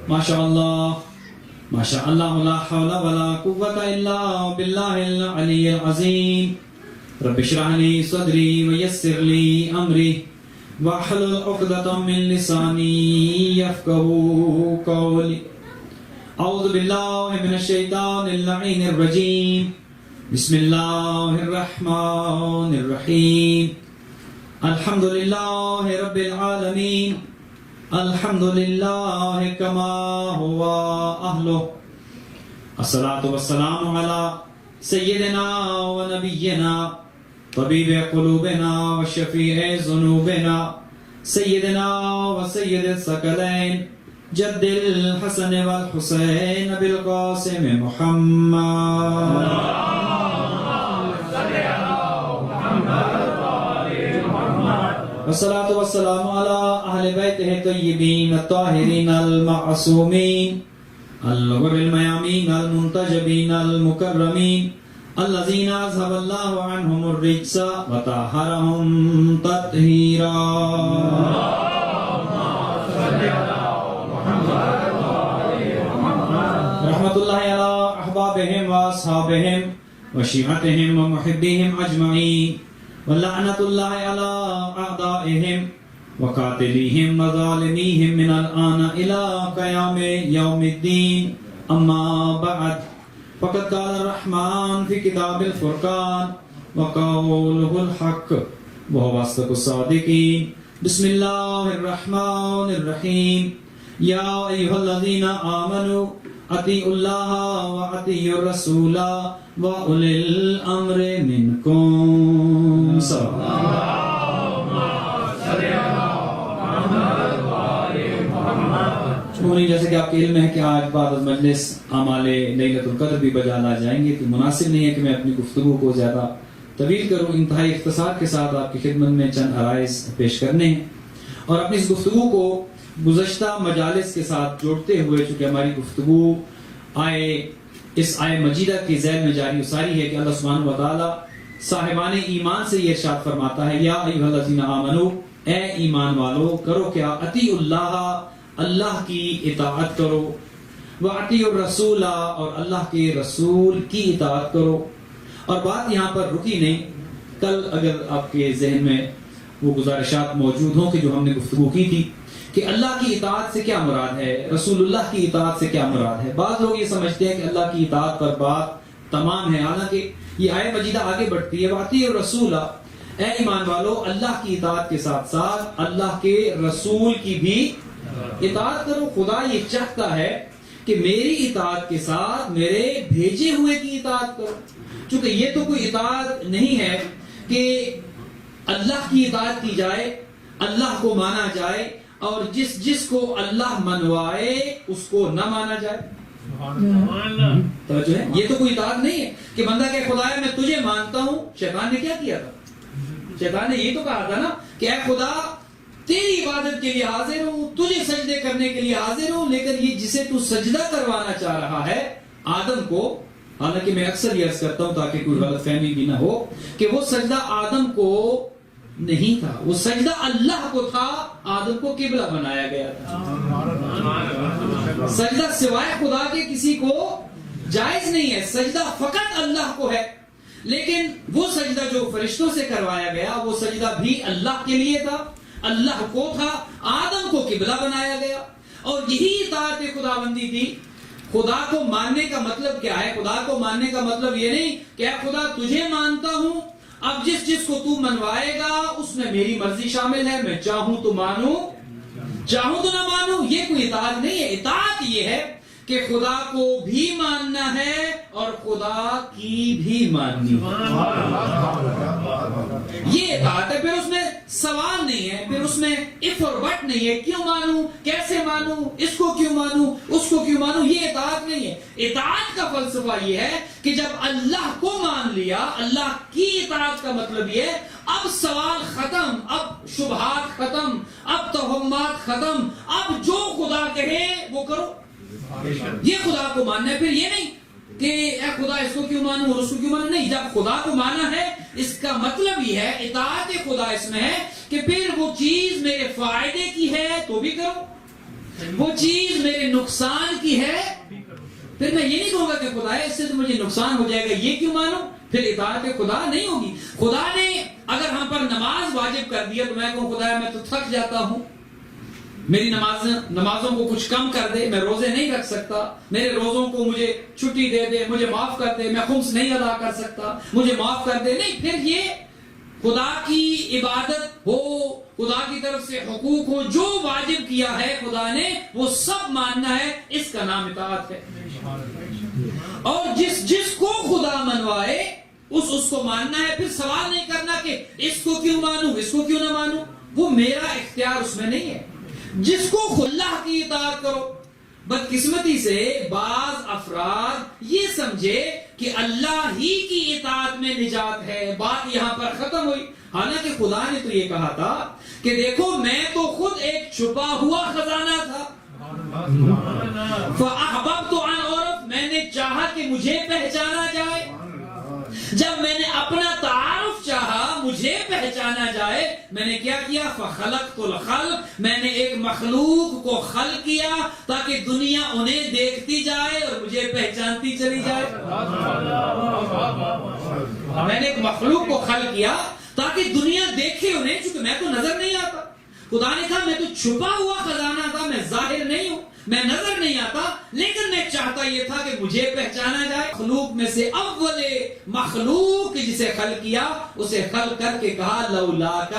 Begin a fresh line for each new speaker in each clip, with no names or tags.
ماشاء اللہ ماشاء اللہ لا حول ولا قوة الا باللہ العلی العظیم رب اشرح لی صدری ویسر لی امری واحلل عقدۃ من لسانی یفقهوا قولی اعوذ باللہ من الشیطان اللعین الرجیم بسم اللہ الرحمن الرحیم الحمد للہ رب العالمین الحمد للہ کما ہوا اہلہ الصلاۃ والسلام علی سیدنا و نبینا طبیب قلوبنا و شفیع ذنوبنا سیدنا و سید الثقلین جد الحسن والحسین بالقاسم محمد والصلاة والسلام على أهل بيته الطيبين الطاهرين المعصومين الغر الميامين المنتجبين المكرمين الذين أذهب الله عنهم الرجس وطهرهم تطهيرا رحمة الله على أحبابهم وأصحابهم وشيعتهم ومحبيهم أجمعين ولعنة الله على أعدائهم وقاتليهم وظالميهم من الآن إلى قيام يوم الدين أما بعد فقد قال الرحمن في كتاب الفرقان وقوله الحق وهو أصدق الصادقين بسم الله الرحمن الرحيم يا أيها الذين آمنوا اطیعوا اللہ واطیعوا الرسول واولی الامر منکم جیسے کہ آپ کے علم ہے کہ آج بعد از مجلس اعمال لیلۃ القدر بھی بجا لا جائیں گے، تو مناسب نہیں ہے کہ میں اپنی گفتگو کو زیادہ طویل کروں، انتہائی اختصار کے ساتھ آپ کی خدمت میں چند عرائض پیش کرنے ہیں اور اپنی اس گفتگو کو گزشتہ مجالس کے ساتھ جوڑتے ہوئے، چونکہ ہماری گفتگو اس آیہ مجیدہ کی ذیل میں جاری وساری ہے کہ اللہ سبحانہ و تعالی صاحبان ایمان سے یہ ارشاد فرماتا ہے یا ایھا الذین آمنو، اے ایمان والو، کرو کیا؟ اطیعوا اللہ، اللہ کی اطاعت کرو، واطیعوا الرسول، اور اللہ کے رسول کی اطاعت کرو۔ اور بات یہاں پر رکی نہیں، کل اگر آپ کے ذہن میں وہ گزارشات موجود ہوں کہ جو ہم نے گفتگو کی تھی کہ اللہ کی اطاعت سے کیا مراد ہے، رسول اللہ کی اطاعت سے کیا مراد ہے۔ بعض لوگ یہ سمجھتے ہیں کہ اللہ کی اطاعت پر بات تمام ہے، حالانکہ یہ آیت مجیدہ آگے بڑھتی ہے وَأَطِیعُوا الرَّسُولَ، اے ایمان والو اللہ کی اطاعت کے ساتھ ساتھ اللہ کے رسول کی بھی اطاعت کرو۔ خدا یہ چاہتا ہے کہ میری اطاعت کے ساتھ میرے بھیجے ہوئے کی اطاعت کرو، چونکہ یہ تو کوئی اطاعت نہیں ہے کہ اللہ کی اطاعت کی جائے، اللہ کو مانا جائے، اور جس کو اللہ منوائے اس کو نہ مانا جائے۔ توجہ ہے، یہ تو کوئی اطاعت نہیں ہے کہ بندہ کہ خدایا میں تجھے مانتا ہوں۔ شیطان نے کیا کیا تھا؟ شیطان نے یہ تو کہا تھا نا کہ اے خدا تیری عبادت کے لیے حاضر ہوں، تجھے سجدے کرنے کے لیے حاضر ہوں، لیکن یہ جسے تو سجدہ کروانا چاہ رہا ہے آدم کو، حالانکہ میں اکثر یہ عرض کرتا ہوں تاکہ کوئی غلط فہمی بھی نہ ہو کہ وہ سجدہ آدم کو نہیں تھا، وہ سجدہ اللہ کو تھا، آدم کو قبلہ بنایا گیا تھا۔ سجدہ سوائے خدا کے کسی کو جائز نہیں ہے، سجدہ فقط اللہ کو ہے، لیکن وہ سجدہ جو فرشتوں سے کروایا گیا وہ سجدہ بھی اللہ کے لیے تھا، اللہ کو تھا، آدم کو قبلہ بنایا گیا، اور یہی اطاعت خداوندی تھی۔ خدا کو ماننے کا مطلب کیا ہے؟ خدا کو ماننے کا مطلب یہ نہیں کہ اے خدا تجھے مانتا ہوں، اب جس کو تو منوائے گا اس میں میری مرضی شامل ہے، میں چاہوں تو مانوں چاہوں تو نہ مانوں، یہ کوئی اطاعت نہیں ہے۔ اطاعت یہ ہے کہ خدا کو بھی ماننا ہے اور خدا کی بھی ماننی ہے، یہ اطاعت ہے۔ پھر اس میں سوال نہیں ہے، پھر اس میں اف اور بٹ نہیں ہے، کیوں مانوں، کیسے مانوں، اس کو کیوں مانوں، اس کو کیوں مانوں، یہ اطاعت نہیں ہے۔ اطاعت کا فلسفہ یہ ہے کہ جب اللہ کو مان لیا، اللہ کی اطاعت کا مطلب یہ ہے اب سوال ختم، اب شبہات ختم، اب توہمات ختم، اب جو خدا کہے وہ کرو، یہ خدا کو ماننا ہے۔ پھر یہ نہیں کہ اے خدا اس کو کیوں مانوں اور اس کو کیوں مانوں، نہیں، جب خدا کو مانا ہے اس کا مطلب یہ ہے، اطاعت خدا اس میں ہے کہ پھر وہ چیز میرے فائدے کی ہے تو بھی کرو، وہ چیز میرے نقصان کی ہے، پھر میں یہ نہیں کہوں گا کہ خدا ہے اس سے تو مجھے نقصان ہو جائے گا، یہ کیوں مانوں؟ پھر اطاعت خدا نہیں ہوگی۔ خدا نے اگر ہم پر نماز واجب کر دیا تو میں کہوں خدا میں تو تھک جاتا ہوں، میری نمازوں کو کچھ کم کر دے، میں روزے نہیں رکھ سکتا، میرے روزوں کو مجھے چھٹی دے دے، مجھے معاف کر دے، میں خمس نہیں ادا کر سکتا، مجھے معاف کر دے۔ نہیں، پھر یہ خدا کی عبادت ہو، خدا کی طرف سے حقوق ہو، جو واجب کیا ہے خدا نے وہ سب ماننا ہے، اس کا نام اطاعت ہے۔ اور جس کو خدا منوائے اس کو ماننا ہے، پھر سوال نہیں کرنا کہ اس کو کیوں مانوں، اس کو کیوں نہ مانوں، وہ میرا اختیار اس میں نہیں ہے۔ جس کو اللہ کی اطاعت کرو۔ بدقسمتی سے بعض افراد یہ سمجھے کہ اللہ ہی کی اطاعت میں نجات ہے، بات یہاں پر ختم ہوئی۔ حالانکہ خدا نے تو یہ کہا تھا کہ دیکھو میں تو خود ایک چھپا ہوا خزانہ تھا، فَأَحْبَبْتُ أَنْ أُعْرَفَ، میں نے چاہا کہ مجھے پہچانا جائے۔ جب میں نے اپنا تعارف چاہا، مجھے پہچانا جائے، میں نے کیا کیا؟ فَخَلَقْتُ الْخَلْقَ، میں نے ایک مخلوق کو خلق کیا تاکہ دنیا انہیں دیکھتی جائے اور مجھے پہچانتی چلی جائے۔ میں نے ایک مخلوق کو خلق کیا تاکہ دنیا دیکھے انہیں، چونکہ میں تو نظر نہیں آتا۔ خدا نے کہا میں تو چھپا ہوا خزانہ تھا، میں ظاہر نہیں ہوں، میں نظر نہیں آتا، لیکن میں چاہتا یہ تھا کہ مجھے پہچانا جائے۔ مخلوق میں سے اول مخلوق جسے خلق کیا، اسے خلق کر کے کہا لولاک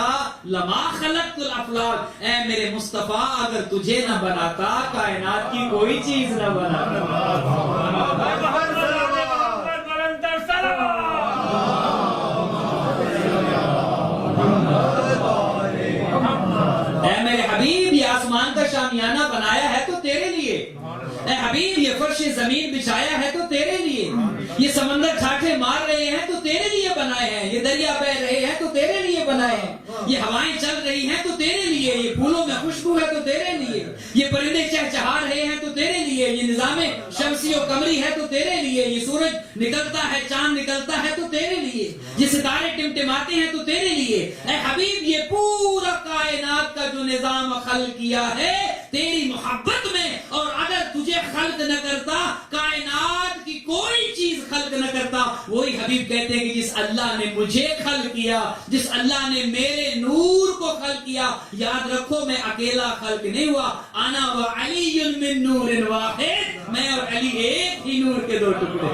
لما خلقت الافلاک، اے میرے مصطفیٰ اگر تجھے نہ بناتا کائنات کی کوئی چیز نہ بناتا۔ اے میرے حبیب یہ آسمان کا شامیانہ بنایا ہے تو تیرے لیے، اے حبیب یہ فرش زمین بچھایا ہے تو تیرے لیے، یہ سمندر چھاٹے مار رہے ہیں تو تیرے لیے بنائے ہیں، یہ دریا بہ رہے ہیں تو تیرے لیے بنائے ہیں، یہ ہوائیں چل رہی ہیں تو تیرے لیے، یہ پھولوں میں خوشبو ہے تو تیرے لیے، یہ پرندے چہچہا رہے ہیں تو تیرے لیے، یہ نظام شمسی و قمری ہے تو تیرے لیے، یہ سورج نکلتا ہے چاند نکلتا ہے تو تیرے لیے، یہ ستارے ٹمٹماتے ہیں تو تیرے لیے۔ اے حبیب یہ پورا کائنات کا جو نظام خلق کیا ہے تیری محبت میں، اور اگر تجھے خلق نہ کرتا کائنات کی کوئی چیز خلق نہ کرتا۔ وہی حبیب کہتے ہیں کہ جس اللہ نے مجھے خلق کیا، جس اللہ نے میرے نور کو خلق کیا، یاد رکھو میں اکیلا خلق نہیں ہوا، انا و علی من نور واحد، میں اور علی ایک ہی نور کے دو ٹکڑے۔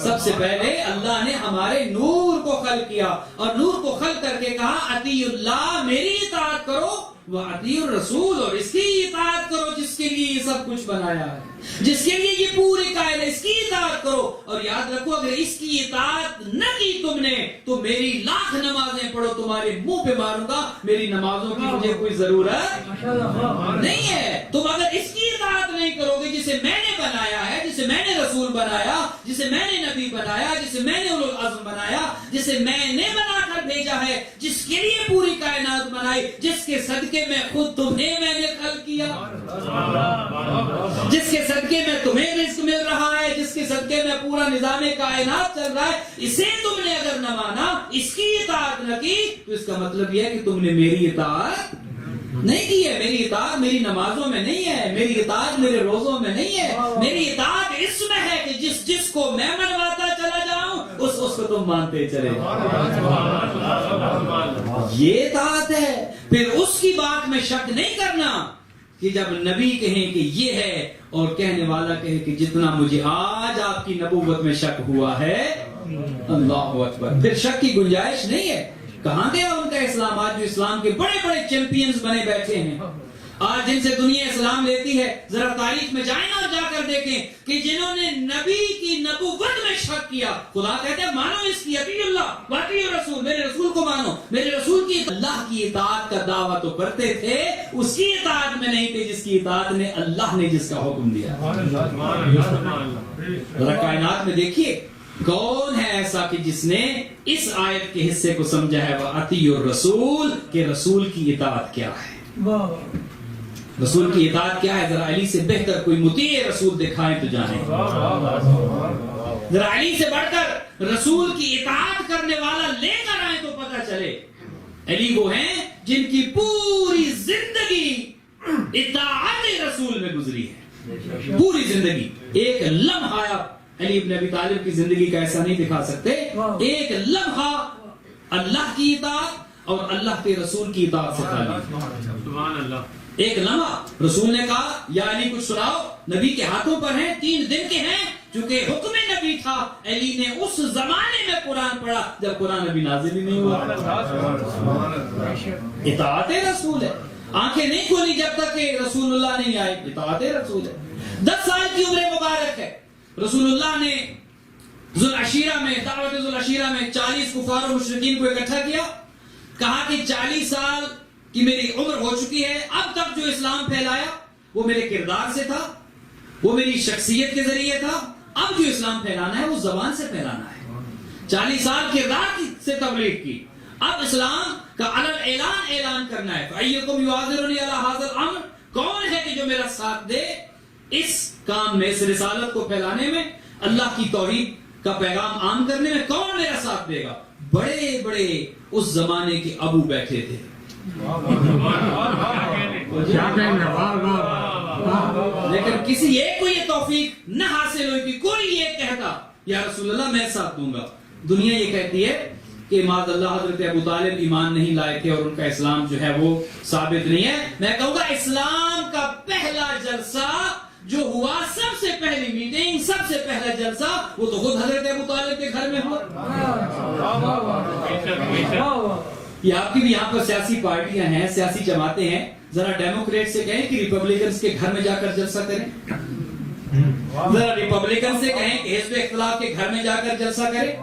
سب سے پہلے اللہ نے ہمارے نور کو خلق کیا، اور نور کو خلق کر کے کہا اطیع اللہ، میری اطاعت کرو، وَأَطِيعُ الرَّسُولَ، اور اس کی اطاعت کرو جس کے لیے یہ سب کچھ بنایا ہے، جس کے لیے یہ پوری کائنات، اس کی اطاعت کرو۔ اور یاد رکھو اگر اس کی اطاعت نہ کی تم نے تو میری لاکھ نمازیں پڑھو تمہارے منہ پہ ماروں گا، میری نمازوں کی مجھے کوئی ضرورت نہیں ہے۔ تم اگر اس کی اطاعت نہیں کرو گے جسے میں نے بنایا ہے، جسے میں نے رسول بنایا، جسے میں نے نبی بنایا، جسے میں نے اولو العزم بنایا، جسے میں نے بنا کر بھیجا ہے، جس کے لیے پوری کائنات بنائی، جس کے صدقے میں خود تمہیں میں نے خلق کیا، جس کے صدقے میں تمہیں رزق مل رہا ہے، جس کے صدقے میں پورا نظام کائنات چل رہا ہے، اسے تم نے اگر نہ مانا، اس کی اطاعت نہ کی، تو اس کا مطلب یہ ہے کہ تم نے میری اطاعت نہیں کی ہے۔ میری اطاعت میری نمازوں میں نہیں ہے، میری اطاعت میرے روزوں میں نہیں ہے، میری اطاعت اس میں ہے کہ جس کو میں منواتا چلا جاؤں اس کو تم مانتے چلے یہ اطاعت ہے۔ پھر اس کی بات میں شک نہیں کرنا کہ جب نبی کہیں کہ یہ ہے اور کہنے والا کہے کہ جتنا مجھے آج آپ کی نبوت میں شک ہوا ہے، اللہ اکبر، پھر شک کی گنجائش نہیں ہے۔ کہاں گیا ان کا اسلام؟ آج جو اسلام کے بڑے بڑے چیمپئنز بنے بیٹھے ہیں، آج جن سے دنیا اسلام لیتی ہے، ذرا تاریخ میں جائیں اور جا کر دیکھیں کہ جنہوں نے نبی کی نبوت میں شک کیا، خدا کہتے ہیں مانو اس کی، اطیع اللہ واطیع الرسول، میرے رسول کو مانو، میرے رسول کی اللہ کی اطاعت کا دعویٰ تو کرتے تھے، اس کی اطاعت میں نہیں تھے جس کی اطاعت نے اللہ نے جس کا حکم دیا۔ ذرا کائنات میں دیکھیے کون ہے ایسا کہ جس نے اس آیت کے حصے کو سمجھا ہے وَأَطِيعُ الرَّسُولَ، کہ رسول کی اطاعت کیا ہے، رسول کی اطاعت کیا ہے۔ ذرا علی سے بہتر کوئی مطیع رسول دکھائیں تو جانیں، ذرا علی سے بڑھ کر رسول کی اطاعت کرنے والا لے کر آئیں تو پتہ چلے علی وہ ہیں جن کی پوری زندگی اطاعت رسول میں گزری ہے. پوری زندگی. ایک لمحہ علی ابن ابی طالب کی زندگی کا ایسا نہیں دکھا سکتے. ایک لمحہ اللہ کی اطاعت اور اللہ کے رسول کی اطاعت سے خالی. سبحان اللہ. ایک لمحہ رسول نے کہا یا علی کچھ سناؤ, نبی کے ہاتھوں پر ہیں, 3 دن کے ہیں, چونکہ حکم نبی تھا. علی نے اس زمانے میں قرآن پڑھا جب قرآن ابھی نازل ہی نہیں ہوا. اطاعت رسول ہے. آنکھیں نہیں کھولی جب تک کہ رسول اللہ نہیں آئے. اطاعت رسول ہے. 10 سال کی عمر مبارک ہے. رسول اللہ نے ذوالعشیرہ میں, دعوت ذوالعشیرہ میں 40 کفار و مشرکین کو اکٹھا کیا. کہا کہ 40 سال کی میری عمر ہو چکی ہے, اب تک جو اسلام پھیلایا وہ میرے کردار سے تھا, وہ میری شخصیت کے ذریعے تھا. اب جو اسلام پھیلانا ہے وہ زبان سے پھیلانا ہے. 40 سال کردار سے تبلیغ کی, اب اسلام کا اعلان اعلان کرنا ہے. فَأَيُّكُمْ يُعَاذِرُنِي عَلَى هَذَا الْأَمْرِ, کون ہے کہ جو میرا ساتھ دے اس کام میں, اس رسالت کو پھیلانے میں, اللہ کی توحید کا پیغام عام کرنے میں, کون میرا ساتھ دے گا؟ بڑے بڑے اس زمانے کے ابو بیٹھے تھے. لیکن کسی ایک کو یہ توفیق نہ حاصل ہوئی کہ کوئی یہ کہتا یا رسول اللہ میں ساتھ دوں گا. دنیا یہ کہتی ہے کہ معاذ اللہ حضرت ابو طالب ایمان نہیں لائے تھے اور ان کا اسلام جو ہے وہ ثابت نہیں ہے. میں کہوں گا اسلام کا پہلا جلسہ جو ہوا, سب سے پہلی میٹنگ, سب سے پہلا جلسہ, وہ تو خود حضرت ابو طالب کے گھر میں ہوا. یہ آپ کی بھی یہاں پر سیاسی پارٹیاں ہیں, سیاسی جماعتیں ہیں, ذرا ڈیموکریٹ سے کہیں کہ ریپبلکنز کے گھر میں جا کر جلسہ کریں. ذرا ریپبلکن سے کہیں کہ حزب اختلاف کے گھر میں جا کر جلسہ کریں.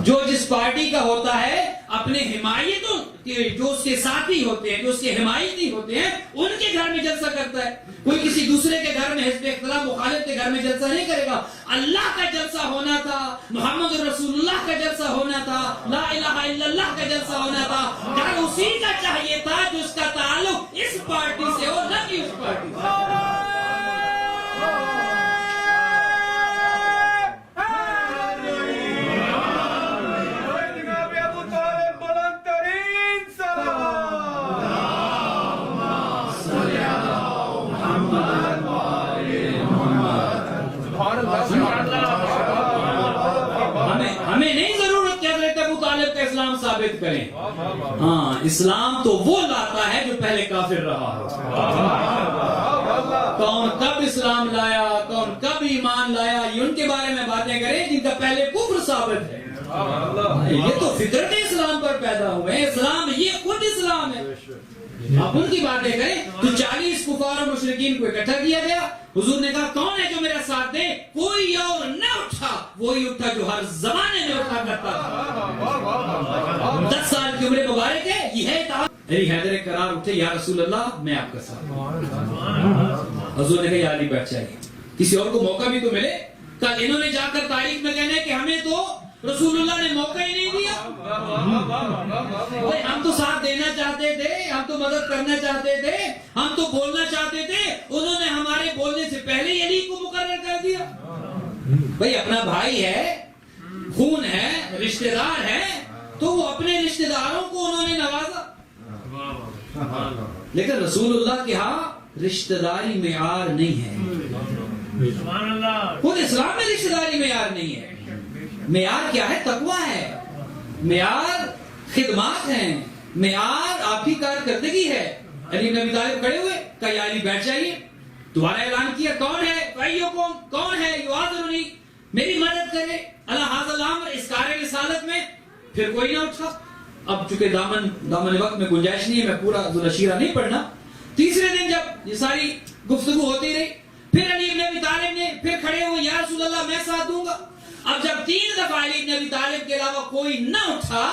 جو جس پارٹی کا ہوتا ہے اپنے حمایتوں کے, جو اس کے ساتھی ہوتے ہیں, جو اس کے حمایتی ہوتے ہیں, ان کے گھر میں جلسہ کرتا ہے. کوئی کسی دوسرے کے گھر میں, حزب اختلاف مخالف کے گھر میں جلسہ نہیں کرے گا. اللہ کا جلسہ ہونا تھا, محمد رسول اللہ کا جلسہ ہونا تھا, لا الہ الا اللہ کا جلسہ ہونا تھا. گھر اسی کا چاہیے تھا جو اس کا تعلق اس پارٹی سے ہو, نہ کہ اس پارٹی سے. ہمیں نہیں ضرورت کہ حضرت ابو طالب کا اسلام ثابت کریں. ہاں, اسلام تو وہ لاتا ہے جو پہلے کافر رہا ہو. کون کب اسلام لایا, کون کب ایمان لایا, یہ ان کے بارے میں باتیں کریں جن کا پہلے کفر ثابت ہے. یہ تو فطرت اسلام پر پیدا ہوئے. اسلام یہ خود اسلام ہے. آپ ان کی باتیں کریں. تو 40 کفار و مشرکین کو اکٹھا کیا گیا. حضور نے کہا کون ہے جو میرا ساتھ دے؟ کوئی اور نہ اٹھا, وہی اٹھا جو ہر زمانے میں اٹھا کرتا تھا. 10 سال کی عمر مبارک ہے, یہ ہے اطاعت. علی حیدر کرار اٹھے, یا رسول اللہ میں آپ کا ساتھ. حضور نے کہا یا علی بیٹھ جائیے, کسی اور کو موقع بھی تو ملے. کل انہوں نے جا کر تاریخ میں کہنا ہے کہ ہمیں تو رسول اللہ نے موقع ہی نہیں دیا. ہم تو ساتھ دینا چاہتے تھے, ہم تو مدد کرنا چاہتے تھے, ہم تو بولنا چاہتے تھے, انہوں نے ہمارے بولنے سے پہلے ہی علی کو مقرر کر دیا. بھئی اپنا بھائی ہے, خون ہے, رشتہ دار ہے, تو وہ اپنے رشتہ داروں کو انہوں نے نوازا. لیکن رسول اللہ کے ہاں رشتہ داری معیار نہیں ہے. خود اسلام میں رشتہ داری معیار نہیں ہے. معیار کیا ہے؟ تقویٰ ہے, معیار خدمات ہیں, معیار آپ کی کارکردگی ہے. علی بن ابی طالب کھڑے ہوئے, کہا یا علی بیٹھ جائیے. دوبارہ اعلان کیا کون ہے؟ فَأَيُّكُمْ, کون ہے یُعَاذِرُنِی, میری مدد کرے علی ھذا الامر, اس کار رسالت میں. پھر کوئی نہ اٹھا. اب چونکہ دامن وقت میں گنجائش نہیں ہے, میں پورا ذوالعشیرہ نہیں پڑھنا. تیسرے دن جب یہ ساری گفتگو ہوتی رہی, پھر علی بن ابی طالب نے پھر کھڑے ہوئے, یا رسول اللہ میں ساتھ دوں گا. اب جب 3 دفعہ علی بن ابی طالب کے علاوہ کوئی نہ اٹھا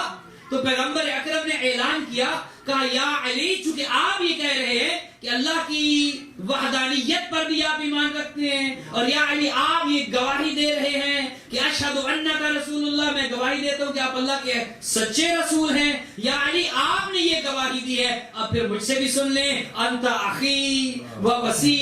تو پیغمبر اکرم نے اعلان کیا, کہا یا علی, چونکہ آپ یہ کہہ رہے ہیں کہ اللہ کی وحدانیت پر بھی آپ ایمان رکھتے ہیں, اور یا علی آپ یہ گواہی دے رہے ہیں کہ اشہد انک رسول اللہ, میں گواہی دیتا ہوں کہ آپ اللہ کے سچے رسول ہیں. یا علی آپ نے یہ گواہی دی ہے, اب پھر مجھ سے بھی سن لیں, انت اخی و وصی,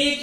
1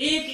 1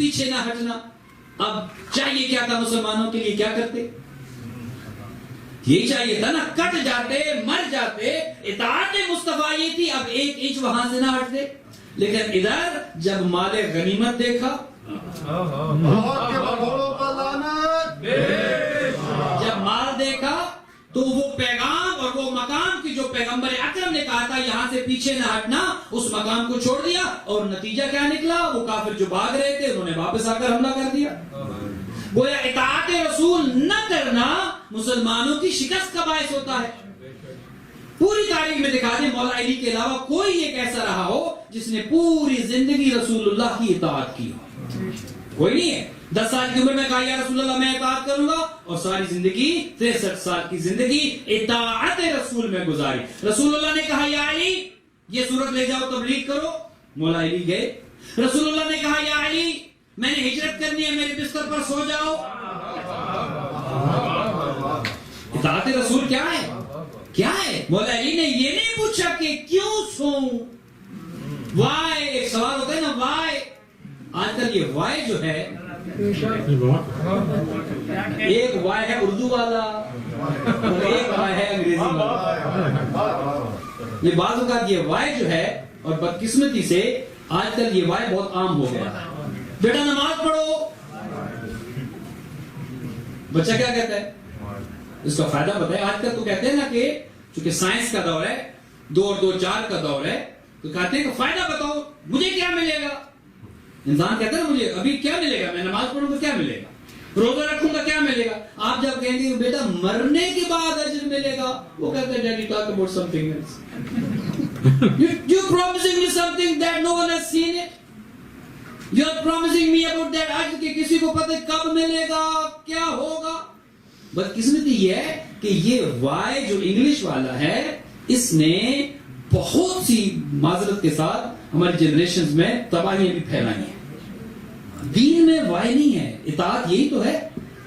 پیچھے نہ ہٹنا. اب چاہیے کیا تھا مسلمانوں کے لیے؟ کیا کرتے؟ یہی چاہیے تھا نا، کٹ جاتے، مر جاتے. اطاعت مصطفیٰ یہ تھی، اب ایک انچ وہاں سے نہ ہٹتے. لیکن ادھر جب مال غنیمت دیکھا، جب مال دیکھا تو وہ پیغام اور وہ مقام کی جو پیغمبر اکرم نے کہا تھا یہاں سے پیچھے نہ ہٹنا، اس مقام کو چھوڑ دیا. اور نتیجہ کیا نکلا؟ وہ کافر جو بھاگ رہے تھے انہوں نے واپس آ کر حملہ کر دیا. گویا اطاعت رسول نہ کرنا مسلمانوں کی شکست کا باعث ہوتا ہے. پوری تاریخ میں دکھا دیں مولا علی کے علاوہ کوئی ایک ایسا رہا ہو جس نے پوری زندگی رسول اللہ کی اطاعت کی ہو. کوئی نہیں ہے. 10 سال کی عمر میں کہا یا رسول اللہ میں اطاعت کروں گا، اور ساری زندگی 63 سال کی زندگی اطاعت رسول میں گزاری. رسول اللہ نے کہا یا علی یہ سورت لے جاؤ تبلیغ کرو، مولا علی گئے. رسول اللہ نے کہا یا علی میں نے ہجرت کرنی ہے، میرے بستر پر سو جاؤ. اطاعت رسول کیا ہے؟ کیا ہے؟ مولا علی نے یہ نہیں پوچھا کہ کیوں سوؤں. وائے، ایک سوال ہوتا ہے نا وائے. آج کل یہ وائے جو ہے، ایک وائے ہے اردو والا اور ایک وائے ہے انگریزی والا. یہ بعض اوقات یہ وائے جو ہے، اور بدقسمتی سے آج کل یہ وائے بہت عام ہو گیا. بیٹا نماز پڑھو، بچہ کیا کہتا ہے؟ اس کا فائدہ بتائے. آج کل تو کہتے ہیں نا کہ چونکہ سائنس کا دور ہے، 2 اور 2 4 کا دور ہے، تو کہتے ہیں کہ فائدہ بتاؤ مجھے کیا ملے گا. انسان کہتا ہے نا مجھے ابھی کیا ملے گا، میں نماز پڑھوں گا کیا ملے گا، روزہ رکھوں گا کیا ملے گا. آپ جب کہیں گے بیٹا مرنے کے بعد اجر ملے گا، وہ کہتے ہیں daddy talk about something else. You promising me something that no one has seen it. You are promising me about that اجر کہ کسی کو پتہ کب ملے گا، کیا ہوگا. بدقسمتی یہ ہے کہ یہ وائے جو انگلش والا ہے اس نے بہت سی معذرت کے ساتھ ہماری جنریشنز میں تباہیاں بھی پھیلائی ہیں. دین میں وائے نہیں ہے، اطاعت یہی تو ہے.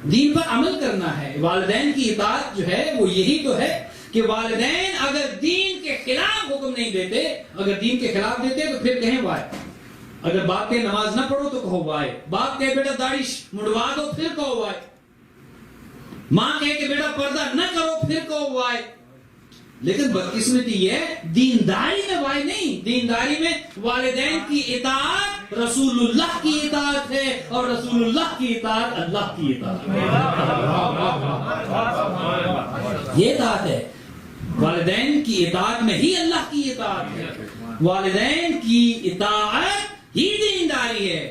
دین پر عمل کرنا ہے. والدین کی اطاعت جو ہے وہ یہی تو ہے کہ والدین اگر دین کے خلاف حکم نہیں دیتے، اگر دین کے خلاف دیتے تو پھر کہیں وائے. اگر باپ کے نماز نہ پڑھو تو کہو وائے. باپ کہے بیٹا داڑھی مڑوا دو پھر کہو وائے. ماں کہے کہ بیٹا پردہ نہ کرو پھر کہو وائے. لیکن بدقسمتی یہ دینداری میں وائے نہیں. دینداری میں والدین کی اطاعت رسول اللہ کی اطاعت ہے، اور رسول اللہ کی اطاعت اللہ کی اطاعت ہے. یہ اطاعت ہے. والدین کی اطاعت میں ہی اللہ کی اطاعت ہے. والدین کی اطاعت ہی دینداری ہے.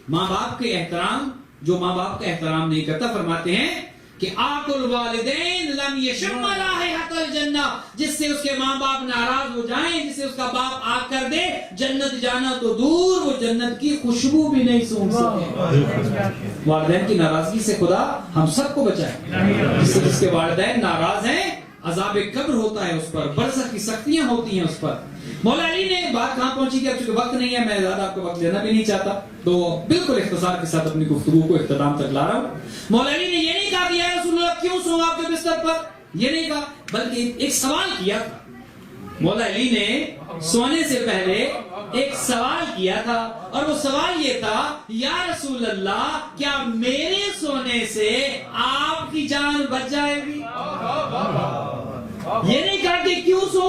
ماں باپ کے احترام، جو ماں باپ کا احترام نہیں کرتا، فرماتے ہیں کہ آق الوالدین لم یشم رائحۃ الجنہ، جس سے اس کے ماں باپ ناراض ہو جائیں، جس سے اس کا باپ آگ کر دے، جنت جانا تو دور وہ جنت کی خوشبو بھی نہیں سونگھ سکے. والدین کی ناراضگی سے خدا ہم سب کو بچائے. جس کے والدین ناراض ہیں عذاب قبر ہوتا ہے اس پر، برزخ کی سختیاں ہوتی ہیں اس پر. مولا علی نے بات کہاں پہنچی کہ اب چونکہ وقت نہیں ہے، میں زیادہ آپ کو وقت لینا بھی نہیں چاہتا، تو بالکل اختصار کے ساتھ اپنی گفتگو کو اختتام تک لا رہا ہوں. مولا علی نے یہ نہیں کہا کہ یا رسول اللہ کیوں سوں آپ کے بستر پر، یہ نہیں کہا، بلکہ ایک سوال کیا تھا. مولا علی نے سونے سے پہلے ایک سوال کیا تھا، اور وہ سوال یہ تھا یا رسول اللہ کیا میرے سونے سے آپ کی جان بچ جائے گی. یہ نہیں کہا کہ کیوں سو،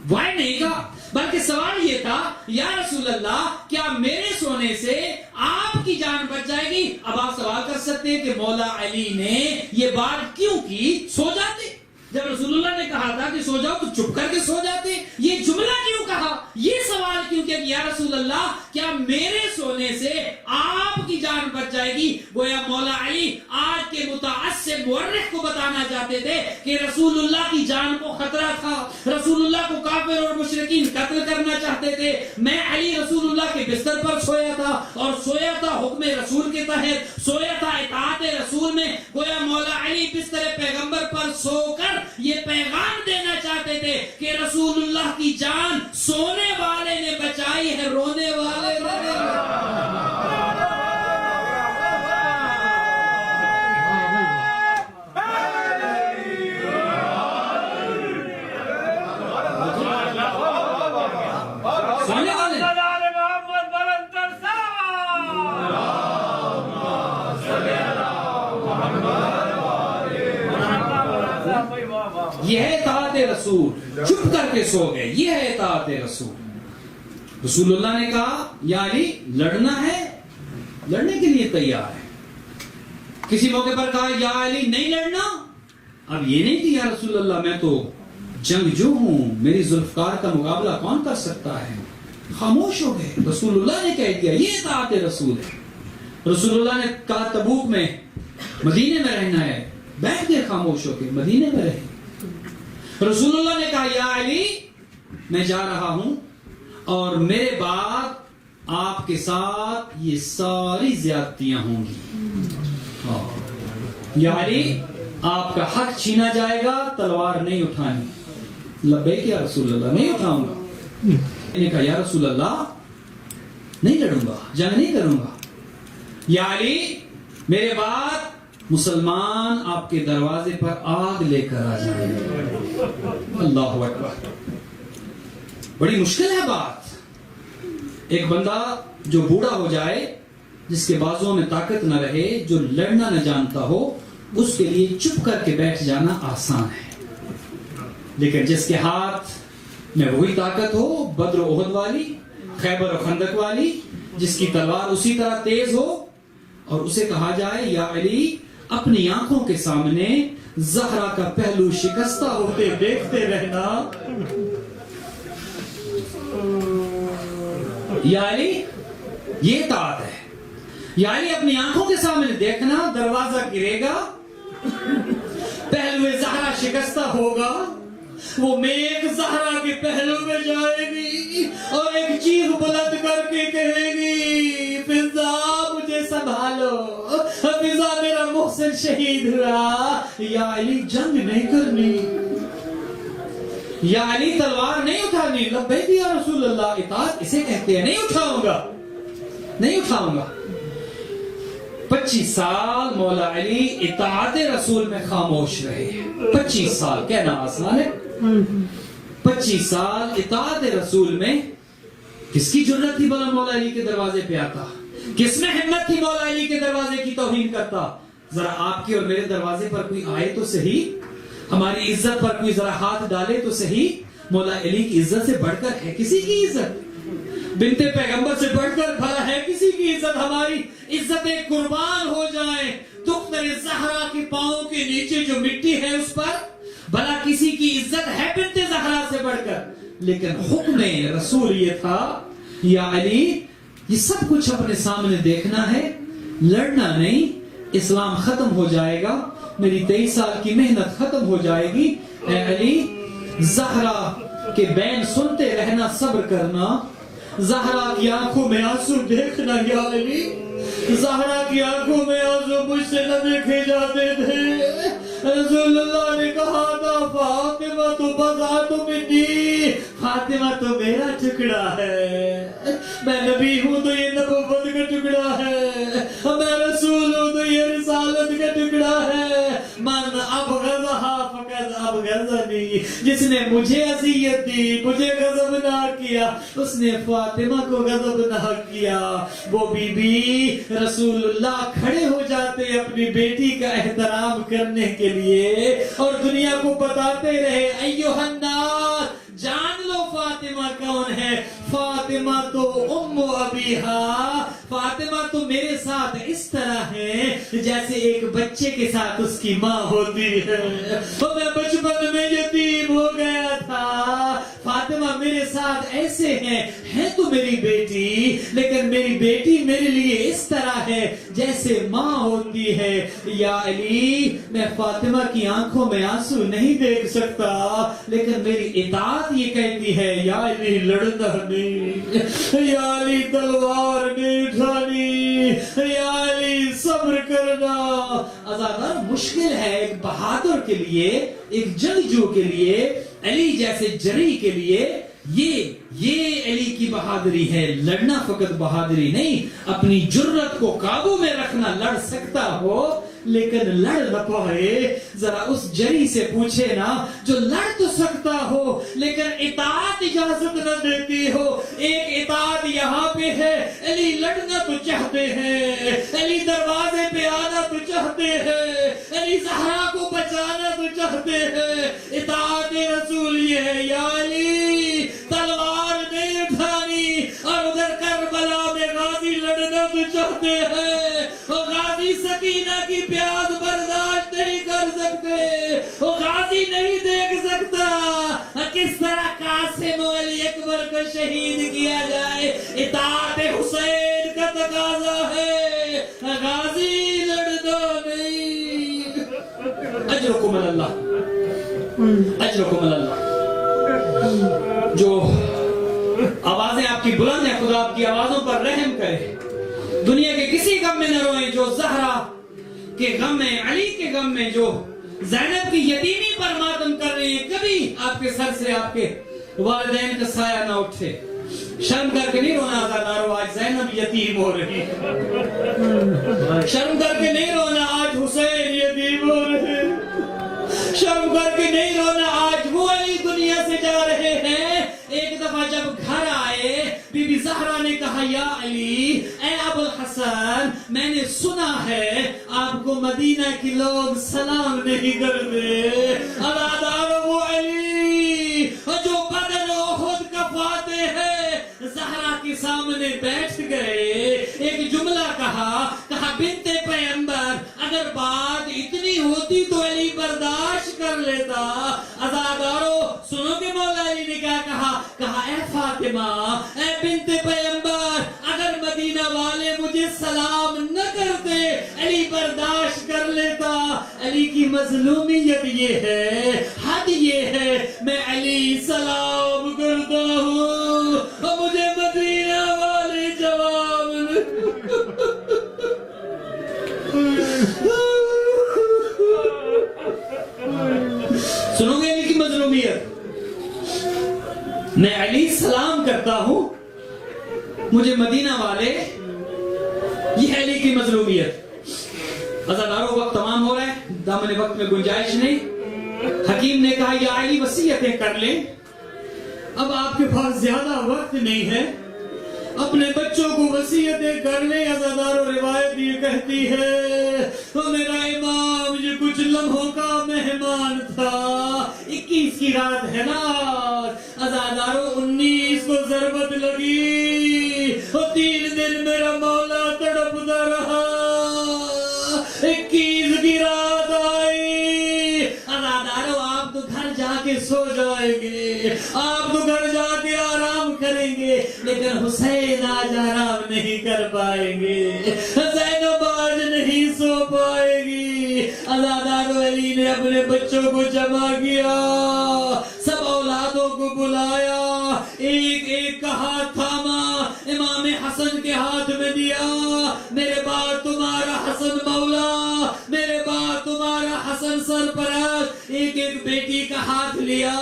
وائے نہیں کہا، بلکہ سوال یہ تھا یا رسول اللہ کیا میرے سونے سے آپ کی جان بچ جائے گی. اب آپ سوال کر سکتے ہیں کہ مولا علی نے یہ بات کیوں کی، سو جاتے. جب رسول اللہ نے کہا تھا کہ سو جاؤ تو چپ کر کے سو جاتے. یہ جملہ کیوں کہا، یہ سوال کیوں کہ یا رسول اللہ کیا میرے سونے سے آپ کی جان بچ جائے گی. گویا مولا علی آج کے متعصب مورخ کو بتانا چاہتے تھے کہ رسول اللہ کی جان کو خطرہ تھا، رسول اللہ کو کافر اور مشرکین قتل کرنا چاہتے تھے. میں علی رسول اللہ کے بستر پر سویا تھا، اور سویا تھا حکم رسول کے تحت، سویا تھا اطاعت رسول میں. گویا مولا علی بستر پیغمبر پر سو کر یہ پیغام دینا چاہتے تھے کہ رسول اللہ کی جان سونے والے نے بچائی ہے، رونے والے نے. سونے والے یہ ہے اطاعت رسول. چپ کر کے سو گئے, یہ ہے اطاعت رسول. رسول اللہ نے کہا یا علی لڑنا ہے, لڑنے کے لیے تیار ہے. کسی موقع پر کہا یا علی نہیں لڑنا, اب یہ نہیں کہ یا رسول اللہ میں تو جنگجو ہوں, میری ذوالفقار کا مقابلہ کون کر سکتا ہے. خاموش ہو گئے. رسول اللہ نے کہہ دیا یہ اطاعت رسول ہے. رسول اللہ نے کہا تبوک میں مدینے میں رہنا ہے, بیٹھ گئے خاموش ہو کے, مدینے میں رہے. رسول اللہ نے کہا یا علی میں جا رہا ہوں اور میرے بعد آپ کے ساتھ یہ ساری زیادتیاں ہوں گی. یا علی آپ کا حق چھینا جائے گا, تلوار نہیں اٹھانی. لبیک یا رسول اللہ, نہیں اٹھاؤں گا. میں نے کہا یا رسول اللہ نہیں لڑوں گا, جنگ نہیں کروں گا. یا علی میرے بعد مسلمان آپ کے دروازے پر آگ لے کر آ جائیں گے. اللہ اکبر. بڑی مشکل ہے بات. ایک بندہ جو بوڑھا ہو جائے, جس کے بازوں میں طاقت نہ رہے, جو لڑنا نہ جانتا ہو, اس کے لیے چپ کر کے بیٹھ جانا آسان ہے. لیکن جس کے ہاتھ میں وہی طاقت ہو, بدر و احد والی, خیبر و خندق والی, جس کی تلوار اسی طرح تیز ہو, اور اسے کہا جائے یا علی اپنی آنکھوں کے سامنے زہرا کا پہلو شکستہ ہوتے دیکھتے رہنا. یا علی یہ اطاعت ہے. یا علی اپنی آنکھوں کے سامنے دیکھنا, دروازہ گرے گا, پہلو زہرا شکستہ ہوگا, وہ میک زہرا کے پہلو میں جائے گی اور ایک چیخ بلند کر کے کہے گی فضا مجھے سنبھالو, فضا میرا محسن شہید ہوا. یا علی جنگ نہیں کرنی, یا علی تلوار نہیں اٹھانی. لبیک یا رسول اللہ, اطاعت اسے کہتے ہیں. نہیں اٹھاؤں گا, نہیں اٹھاؤں گا. 25 سال مولا علی اطاعت رسول میں خاموش رہے. 25 سال کہنا آسان ہے. 25 سال اطاعت رسول میں کس کی جرت تھی بلا مولا علی کے دروازے پہ آتا؟ کس میں ہمت تھی مولا علی کے دروازے کی توہین کرتا؟ ذرا آپ کے اور میرے دروازے پر کوئی آئے تو صحیح, ہماری عزت پر کوئی ذرا ہاتھ ڈالے تو صحیح. مولا علی کی عزت سے بڑھ کر ہے کسی کی عزت؟ بنت پیغمبر سے بڑھ کر بھلا ہے کسی کی عزت؟ ہماری عزتیں قربان ہو جائیں. دختر زہرا کے پاؤں کے نیچے جو مٹی ہے اس پر بھلا کسی کی عزت ہے بنت زہرا سے بڑھ کر؟ لیکن حکم رسول یہ تھا یا علی یہ سب کچھ اپنے سامنے دیکھنا ہے, لڑنا نہیں. اسلام ختم ہو جائے گا, میری 23 سال کی محنت ختم ہو جائے گی. اے علی زہرا کے بین سنتے رہنا, صبر کرنا. زہرا کی آنکھوں میں آنسو دیکھنا. یا علی زہرا کی آنکھوں میں آنسو مجھ سے نہ دیکھے جاتے تھے. رسول اللہ نے کہا تھا فاطمہ تو بضعۃ منی, فاطمہ تو میرا ٹکڑا ہے. میں نبی ہوں تو یہ نبوت کا ٹکڑا ہے, میں رسول ہوں تو یہ رسالت کا ٹکڑا ہے. من ابغضھا فقد ابغضنی, جس نے مجھے اذیت دی, مجھے غضبناک کیا, اس نے فاطمہ کو غضبناک کیا. وہ بی بی رسول اللہ کھڑے ہو جاتے اپنی بیٹی کا احترام کرنے کے لیے اور دنیا کو بتاتے رہے ایھا الناس جان لو فاطمہ کون ہے. فاطمہ تو ام ابیہا, فاطمہ تو میرے ساتھ اس طرح ہے جیسے ایک بچے کے ساتھ اس کی ماں ہوتی ہے. میں بچپن میں یتیم ہو گیا تھا, فاطمہ میرے ساتھ ایسے ہیں تو میری بیٹی, لیکن میری بیٹی میرے لیے اس طرح ہے جیسے ماں ہوتی ہے. یا علی میں فاطمہ کی آنکھوں میں آنسو نہیں دیکھ سکتا, لیکن میری اطاعت یہ کہتی ہے یا علی لڑنا نہیں, یا علی تلوار نہیں اٹھانی, یا علی صبر کرنا. عزیزان مشکل ہے ایک بہادر کے لیے, ایک جنگجو کے لیے, علی جیسے جری کے لیے یہ علی کی بہادری ہے. لڑنا فقط بہادری نہیں, اپنی جرت کو قابو میں رکھنا. لڑ سکتا ہو لیکن لڑ نہ پائے. ذرا اس جری سے پوچھے نا جو لڑ تو سکتا ہو لیکن اطاعت اجازت نہ دیتی ہو. ایک اطاعت یہاں پہ ہے, علی لڑنا تو چاہتے ہیں, علی دروازے پہ آنا تو چاہتے ہیں, علی زہرا کو بچا جانا تو چاہتے ہیں، اطاعت رسول یہ ہے یا علی تلوار نہیں اٹھانی، اور ادھر کربلا میں غازی لڑنا تو چاہتے ہیں، وہ غازی سکینہ کی پیاس برداشت نہیں کر سکتے، وہ غازی نہیں دیکھ سکتا کس طرح قاسم و علی اکبر کو شہید کیا جائے، اطاعت حسین کا تقاضا ہے، غازی لڑنا نہیں۔ اجرکم اللہ، اجرکم اللہ۔ جو آوازیں آپ کی بلند ہیں، خدا آپ کی آوازوں پر رحم کرے، دنیا کے کسی غم میں نہ روئیں، جو زہرا کے غم میں، علی کے غم میں، جو زینب کی یتیمی پر ماتم کر رہے ہیں، کبھی آپ کے سر سے آپ کے والدین کا سایہ نہ اٹھے۔ شرم کر کے نہیں رونا آزادارو، آج زینب یتیم ہو رہی ہے، شرم کر کے نہیں رونا، آج حسین یتیم ہو رہے ہیں، شرم کر کے نہیں رونا، آج وہ علی دنیا سے جا رہے ہیں۔ ایک دفعہ جب گھر آئے، بی بی زہرا نے کہا یا علی، اے ابو الحسن، میں نے سنا ہے آپ کو مدینہ کے لوگ سلام نہیں کرتے۔ ادادارو وہ علی جو بدر و احد کا فاتح ہے، زہرا کے سامنے بیٹھ گئے، ایک جملہ کہا بنت پیغمبر، اگر بات اتنی ہوتی تو علی برداشت کر لیتا۔ عزادارو سنو کہ مولا علی نے کیا کہا اے فاطمہ، اے بنت پیغمبر، اگر مدینہ والے مجھے سلام نہ کرتے علی برداشت کر لیتا۔ علی کی مظلومیت یہ ہے، حد یہ ہے، میں علی سلام کرتا ہوں اور مجھے مدینہ والے جواب سنو گے علی کی مظلومیت، میں علی سلام کرتا ہوں مجھے مدینہ والے، یہ علی کی مظلومیت۔ عزادارو وقت تمام ہو رہا ہے، دامن وقت میں گنجائش نہیں۔ حکیم نے کہا یا علی وصیتیں کر لیں، اب آپ کے پاس زیادہ وقت نہیں ہے، اپنے بچوں کو وصیتیں کر لیں۔ عزادارو روایت یہ کہتی ہے تو میرا امام یہ کچھ لمحوں کا مہمان تھا، 21 کی رات ہے نا، عزادارو 19 کو ضربت لگی، 3 دن میرا مولا تڑپتا رہا، 21 کی رات آئی۔ عزادارو آپ تو گھر جا کے سو جائیں گے، آپ تو گھر جا کے آرام کریں گے، لیکن حسین آج آرام نہیں کر پائیں گے، زینب آج نہیں سو پائے گی۔ عزادارو علی نے اپنے بچوں کو جمع کیا، سب اولادوں کو بلایا، ایک ایک کا ہاتھ تھاما، امام حسن کے ہاتھ میں دیا، میرے بعد تمہارا حسن مولا، میرے بعد تمہارا حسن سرپرست، ایک ایک بیٹی کا ہاتھ لیا،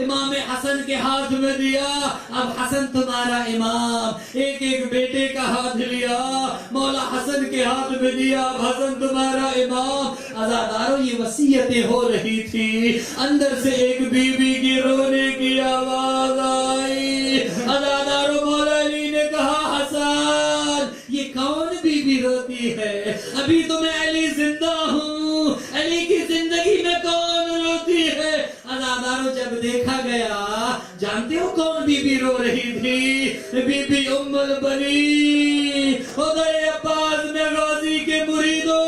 امام حسن کے ہاتھ میں دیا، اب حسن تمہارا امام، ایک ایک بیٹے کا ہاتھ لیا، مولا حسن کے ہاتھ میں دیا، اب حسن تمہارا امام۔ عزادارو یہ وصیتیں ہو رہی تھی، اندر سے ایک بی بی کی رونے کی آواز آئی۔ عزادارو مولا علی نے کہا حسن یہ کون بی بی روتی ہے؟ ابھی تو میں علی زندہ ہوں، علی کی زندگی میں کون روتی ہے؟ عزادارو جب دیکھا گیا، جانتے ہو کون بی بی رو رہی تھی؟ بی بی ام البنین، ادھر عباس میں غازی کے مریدوں،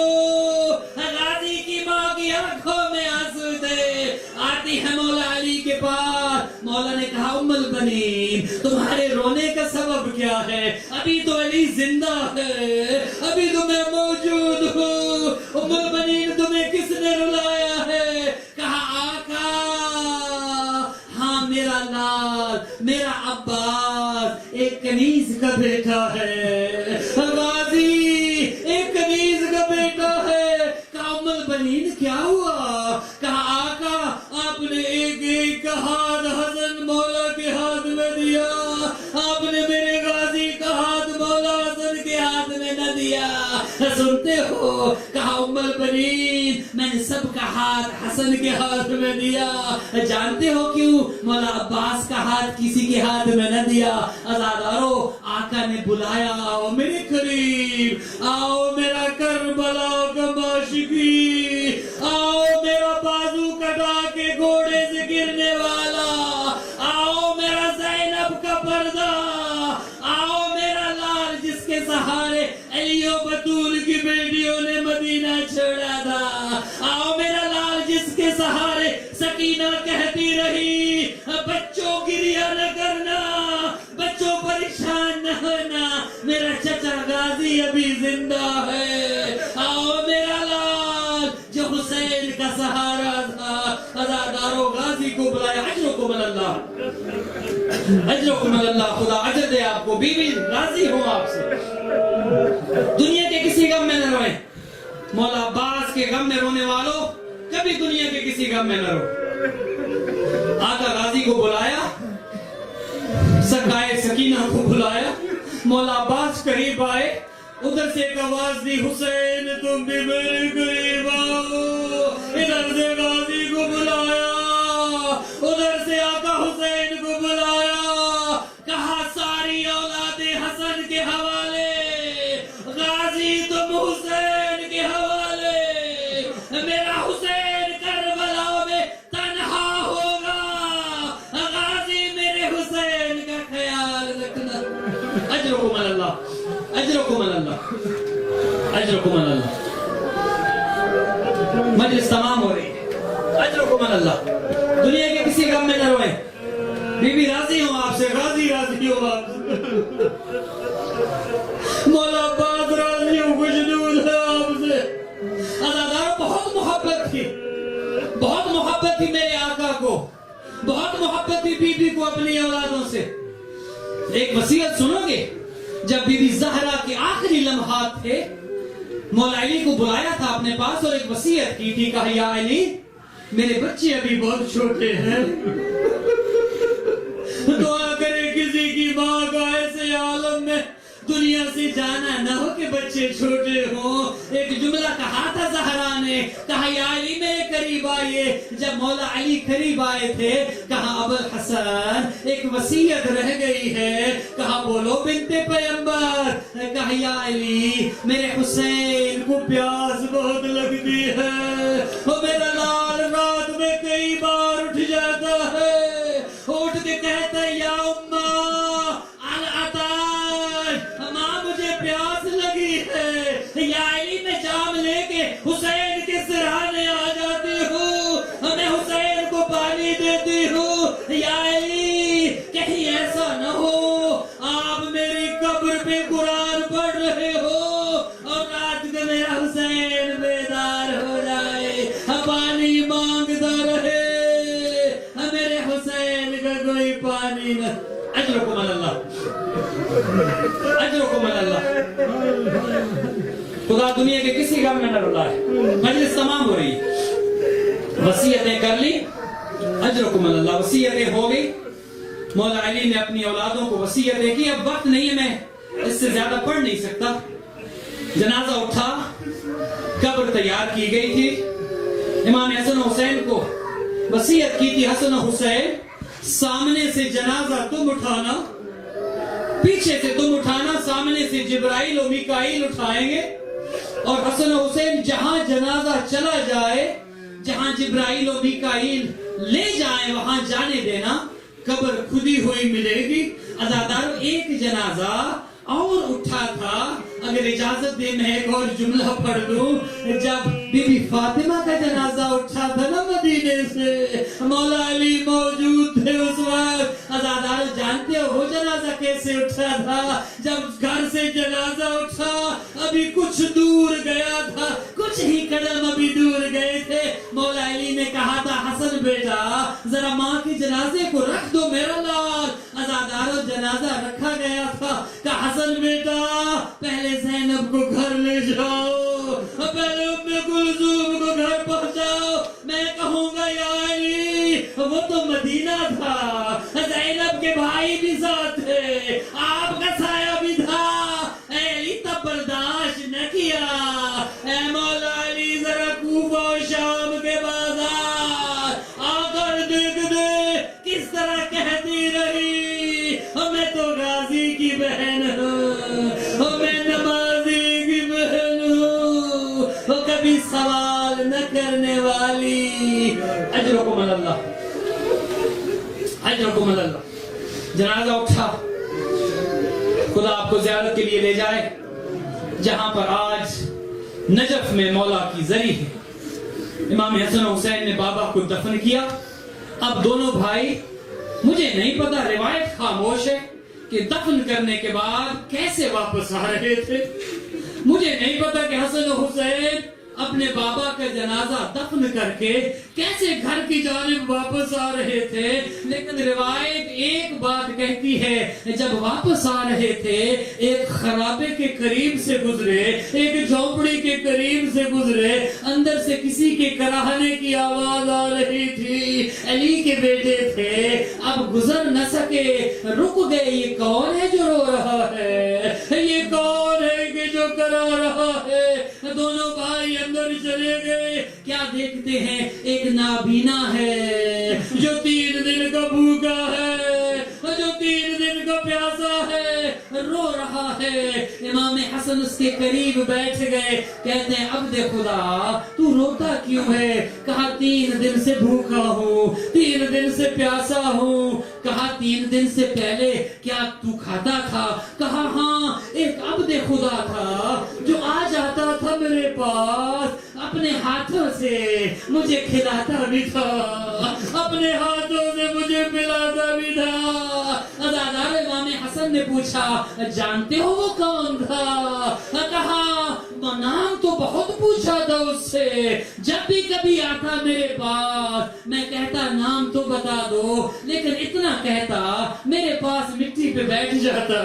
غازی کی ماں کی آنکھوں میں آنسو تھے، آتی ہے مولا علی کے پاس، مولا نے کہا ام البنین تمہارے رونے کا سبب کیا ہے؟ ابھی تو علی زندہ ہے، ابھی تو میں موجود ہوں، ام البنین تمہیں کس نے رلایا ہے؟ کہا آقا ہاں میرا لال، میرا عباس ایک کنیز کا بیٹا ہے، غازی ایک کنیز کا بیٹا ہے۔ کہا ام البنین کیا ہوا؟ کہا آقا آپ نے ایک ایک کا ہاتھ حسن مولا کے ہاتھ میں دیا، آپ نے میرے غازی کا ہاتھ مولا حسن کے ہاتھ میں نہ دیا، سنتے ہو؟ کہا ام البنین میں نے سب کا ہاتھ حسن کے ہاتھ میں دیا، جانتے ہو کیوں؟ مولا عباس کا ہاتھ کسی کے ہاتھ میں نہ دیا۔ عزادارو آقا نے بلایا آؤ میرے قریب، آؤ میرا کربلا کا عاشقی، آؤ میرا علی و بطول کی بیٹیوں نے مدینہ چھوڑا تھا. آؤ میرا لال جس کے سہارے سکینہ کہتی رہی بچوں گریہ نہ کرنا, بچوں پریشان نہ ہونا, میرا چچا غازی ابھی زندہ ہے. آؤ میرا لال جو حسین کا سہارا تھا, عزادارو غازی کو بلایا. اجرکم اللہ, اجرکم اللہ, خدا اجر دے آپ کو. بیوی راضی ہوں آپ سے. دنیا کے کسی غم میں نہ روئیں. مولا عباس کے غم میں رونے والوں کبھی دنیا کے کسی غم میں نہ رو. آقا غازی کو بلایا, سکائے سکینہ کو بلایا, مولا عباس قریب آئے. ادھر سے ایک آواز دی, حسین تم بھی میرے قریب آؤ. ادھر سے غازی کو بلایا, ادھر سے آقا حسین کو بلایا. کہا ساری اولاد حسن کے حوالے, غازی تم حسین کے حوالے. میرا حسین کربلا میں تنہا ہوگا, غازی میرے حسین کا خیال رکھنا. اجرکم اللہ, اجرکم اللہ, اجرکم اللہ. مجلس تمام ہو رہی ہے. اجرکم اللہ. دنیا کے کسی غم میں نہ روئیں. بیوی راضی ہوں آپ سے, غازی راضی ہوں آپ سے, مولا عباس راضی ہوں, خوشنود ہے آپ سے. عزادار بہت محبت تھی, بہت محبت تھی میرے آقا کو, بہت محبت تھی بی بی کو اپنی اولادوں سے. ایک وصیت سنو گے؟ جب بی بی زہرا کے آخری لمحات تھے, مولا علی کو بلایا تھا اپنے پاس اور ایک وصیت کی تھی. کہا یا علی میرے بچے ابھی بہت چھوٹے ہیں, دعا کرے کسی کی ماں کا ایسے عالم میں دنیا سے جانا نہ ہو کہ بچے چھوٹے ہوں. ایک جملہ کہا تھا زہرا نے, کہا یا علی میرے قریب آئیے. جب مولا علی قریب آئے تھے, کہا ابو الحسن ایک وصیت رہ گئی ہے. کہا بولو بنت پیغمبر. کہا یا علی میرے حسین کو پیاس بہت لگتی ہے, وہ میرا لال رات میں کئی بار اٹھ جاتا ہے, اٹھ کے کہتا ہے یا اماں پیاس لگی ہے. یا علی میں جام لے کے حسین کے سرہانے آ جاتی ہوں, میں حسین کو پانی دیتی ہوں. یا علی کہیں ایسا نہ ہو آپ میری قبر پہ قرآن پڑھ رہے ہو اور رات کو میرا حسین بیدار ہو جائے, پانی مانگتا رہے, میرے حسین کا کوئی پانی نہ. اجرکم اللہ, اجرکم اللہ. خدا دنیا کے کسی غم میں نہ رلائے. مجلس تمام ہو رہی, وصیتیں کر لی. اجرکم اللہ. وصیتیں ہو گئی. مولا علی نے اپنی اولادوں کو وصیتیں کی. اب وقت نہیں ہے, میں اس سے زیادہ پڑھ نہیں سکتا. جنازہ اٹھا, قبر تیار کی گئی تھی. امام حسن و حسین کو وصیت کی تھی, حسن و حسین سامنے سے جنازہ تم اٹھانا, پیچھے سے تم اٹھانا, سامنے سے جبرائیل و میکائیل اٹھائیں گے, اور حسن و حسین جہاں جنازہ چلا جائے, جہاں جبرائیل و میکائیل لے جائیں وہاں جانے دینا. قبر کھدی ہوئی ملے گی. عزادارو ایک جنازہ اور اٹھا تھا. اگر اجازت دے میں ایک اور جملہ پڑھ دوں. جب بی بی فاطمہ کا جنازہ اٹھا تھا نا مدینے سے, مولا علی موجود تھے اس وقت. عزادار جانتے ہو وہ جنازہ کیسے اٹھا تھا؟ جب گھر سے جنازہ اٹھا, ابھی کچھ دور گیا تھا, کچھ ہی قدم ابھی دور گئے تھے. مولا علی نے کہا تھا حسن بیٹا ذرا ماں کے جنازے کو رکھ دو میرا لال. عزادارو جنازہ رکھا گیا تھا. کہا حسن بیٹا پہلے زینب کو گھر لے جاؤ, پہلے ام کلثوم کو گھر پہنچاؤ. میں کہوں گا یا علی وہ تو مدینہ تھا, زینب کے بھائی بھی ساتھ تھے, آپ کا سایہ بھی تھا. اے علی تب برداشت نہ کیا. اے مولا علی ذرا کوفہ و شام کے بازار آ کر دیکھ دے کس طرح کہتی رہی میں تو غازی کی بہن ہوں, میں نمازی کی بہن ہوں, وہ کبھی سوال نہ کرنے والی. اجرکم اللہ, اجرکم اللہ. جنازہ اٹھا, خدا آپ کو زیارت کے لیے لے جائے. جہاں پر آج نجف میں مولا کی زری ہے. امام حسن و حسین نے بابا کو دفن کیا. اب دونوں بھائی, مجھے نہیں پتا, روایت خاموش ہے کہ دفن کرنے کے بعد کیسے واپس آ رہے تھے. مجھے نہیں پتا کہ حسن و حسین اپنے بابا کا جنازہ دفن کر کے کیسے گھر کی جانب واپس آ رہے تھے, لیکن روایت ایک بات کہتی ہے, جب واپس آ رہے تھے ایک خرابے کے قریب سے گزرے, ایک جھونپڑی کے قریب سے گزرے, اندر سے کسی کے کراہنے کی آواز آ رہی تھی. علی کے بیٹے تھے, اب گزر نہ سکے, رک گئے. یہ کون ہے جو رو رہا ہے, یہ کون ہے کہ جو کرا رہا ہے. دونوں بھائی اندر چلے گئے. کیا دیکھتے ہیں, ایک نابینا ہے جو 3 دن کا بھوکا ہے, جو 3 دن کا پیاسا ہے, رو رہا ہے. امام حسن اس کے قریب بیٹھ گئے, کہتے ہیں عبد خدا تو روتا کیوں ہے. کہا 3 دن سے بھوکا ہوں, 3 دن سے پیاسا ہوں. کہا 3 دن سے پہلے کیا تو کھاتا تھا. کہا ہاں, ایک عبد خدا تھا جو آ جاتا تھا میرے پاس, اپنے ہاتھوں سے مجھے کھلاتا بھی تھا, اپنے ہاتھوں سے مجھے پلاتا بھی تھا. ازادار امام حسن نے پوچھا جانتے ہو وہ کون تھا. کہا نام تو بہت پوچھا تھا اس سے, جب بھی کبھی آتا میرے پاس میں کہتا نام تو بتا دو, لیکن اتنا کہتا میرے پاس مٹی پہ بیٹھ جاتا.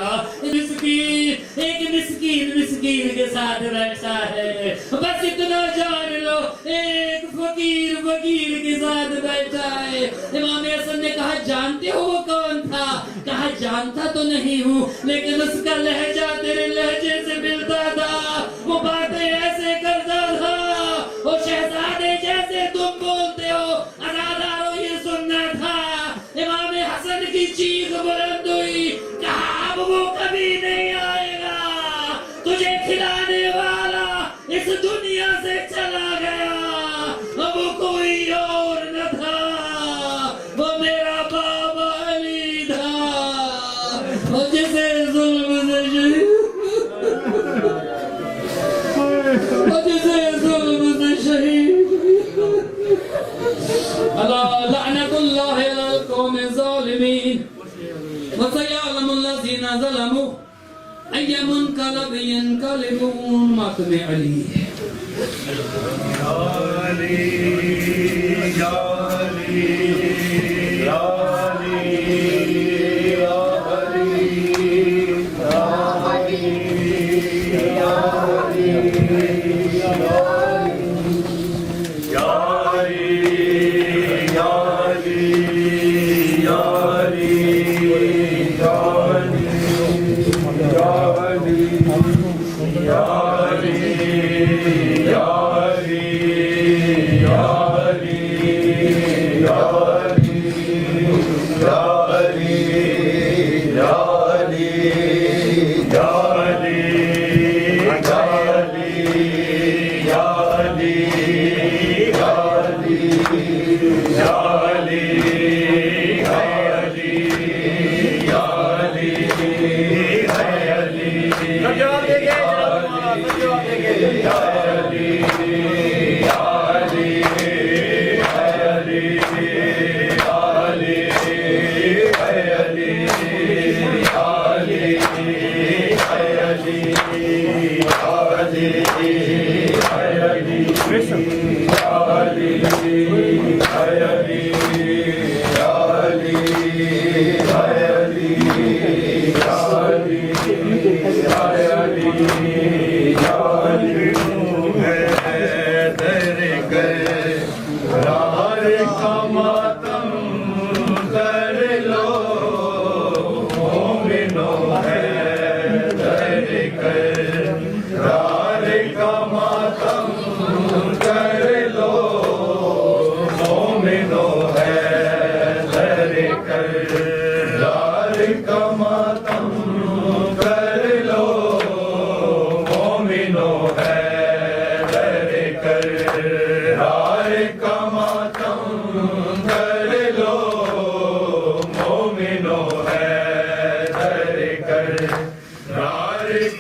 ایک مسکین کے ساتھ بیٹھا ہے, بس اتنا جان لو, ایک فقیر کے ساتھ بیٹھا ہے. امام حسن نے کہا جانتے ہو وہ کون تھا. کہا جانتا تو نہیں ہوں, لیکن اس کا لہجہ تیرے لہجے سے ملتا تھا, وہ باتیں ایسے کرتا تھا, وہ شہزادے جیسے تم بولتے ہو. ازادارو یہ سننا تھا. امام حسن کی چیخ بلند ہوئی, کہا اب وہ کبھی نہیں آئے گا, تجھے کھلانے والا اس دنیا سے چلا گیا. اب وہ کوئی اور نہ تھا, وہ میرا بابا علی تھا, اور جسے ظلم سے شہید اللہ لعنت اللہ علی القوم الظالمین وسيعلم الذين ظلموا أي منقلب ينقلبون. ماتم علی. یا علی یا علی یا علی یا علی یا علی یا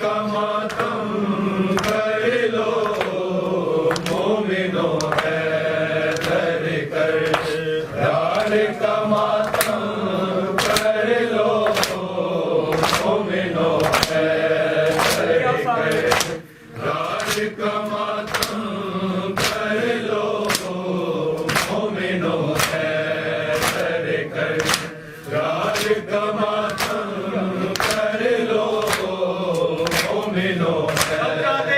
کا ماتم کا ماتم کر لو مومنو حیدر کر راج کا ماتم کر لو مومنو حیدر